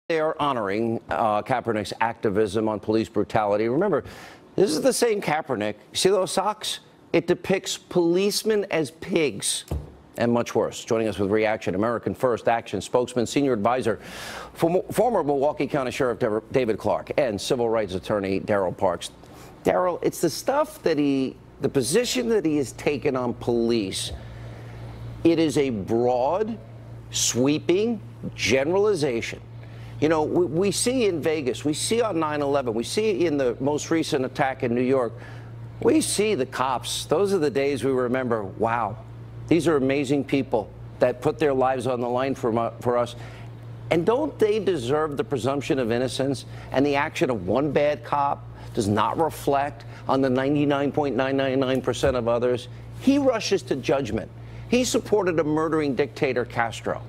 They are honoring Kaepernick's activism on police brutality. Remember, this is the same Kaepernick. See those socks? It depicts policemen as pigs and much worse. Joining us with Reaction, American First Action spokesman, senior advisor, former Milwaukee County Sheriff David Clarke, and civil rights attorney Daryl Parks. Daryl, it's the stuff that the position that he has taken on police. It is a broad, sweeping generalization. You know, we see in Vegas, we see on 9/11, we see in the most recent attack in New York, we see the cops. Those are the days we remember, wow, these are amazing people that put their lives on the line for us. And don't they deserve the presumption of innocence? And the action of one bad cop does not reflect on the 99.999% of others. He rushes to judgment. He supported a murdering dictator, Castro.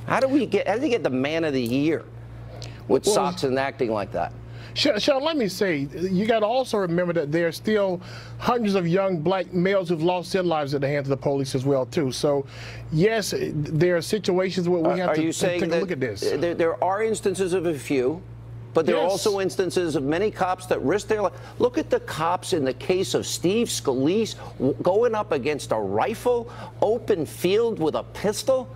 How do he get the man of the year with socks and acting like that? Sean, let me say, you got to also remember that there are still hundreds of young black males who've lost their lives at the hands of the police as well, too. So, yes, there are situations where we have to take a look at this. There are instances of a few, but there are also instances of many cops that risk their life. Look at the cops in the case of Steve Scalise going up against a rifle, open field with a pistol.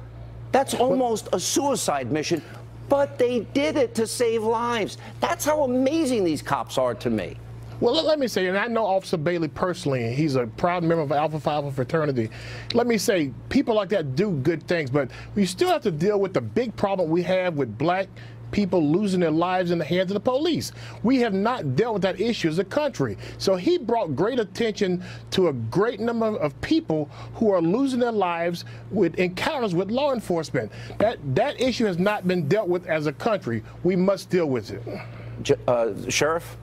That's almost a suicide mission. But they did it to save lives. That's how amazing these cops are to me. Well, let me say, and I know Officer Bailey personally, he's a proud member of Alpha Phi Alpha fraternity. Let me say, people like that do good things, but we still have to deal with the big problem we have with black people losing their lives in the hands of the police. We have not dealt with that issue as a country. So he brought great attention to a great number of people who are losing their lives with encounters with law enforcement. That issue has not been dealt with as a country. We must deal with it. Sheriff?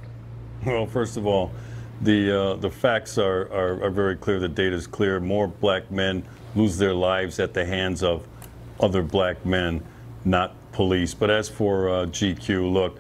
Well, first of all, the facts are very clear. The data is clear. More black men lose their lives at the hands of other black men, not police. But as for GQ, look,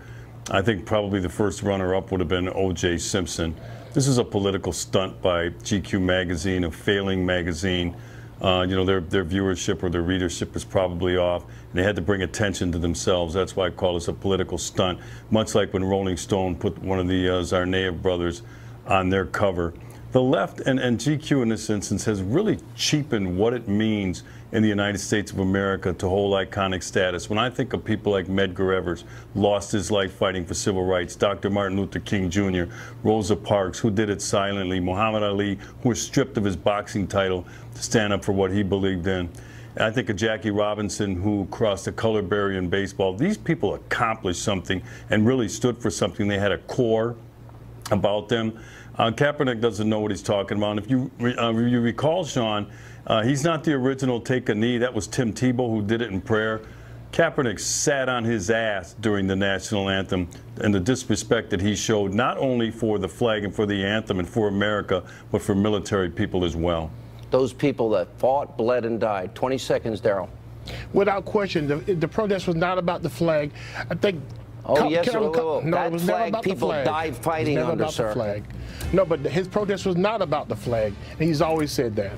I think probably the first runner-up would have been O.J. Simpson. This is a political stunt by GQ magazine, a failing magazine. You know, their viewership or their readership is probably off, and they had to bring attention to themselves. That's why I call this a political stunt, much like when Rolling Stone put one of the Tsarnaev brothers on their cover. The left and GQ in this instance has really cheapened what it means in the United States of America to hold iconic status. When I think of people like Medgar Evers, lost his life fighting for civil rights, Dr. Martin Luther King Jr., Rosa Parks, who did it silently, Muhammad Ali, who was stripped of his boxing title to stand up for what he believed in. And I think of Jackie Robinson, who crossed the color barrier in baseball. These people accomplished something and really stood for something. They had a core about them. Kaepernick doesn't know what he's talking about. If you recall, Sean, he's not the original take a knee. That was Tim Tebow who did it in prayer. Kaepernick sat on his ass during the national anthem, and the disrespect that he showed not only for the flag and for the anthem and for America, but for military people as well. Those people that fought, bled, and died. 20 seconds, Daryl. Without question, the protest was not about the flag. I think. Oh, yes, no, that it was flag, never about people the flag. died fighting it was never under, about sir. The flag. No, but his protest was not about the flag, and he's always said that.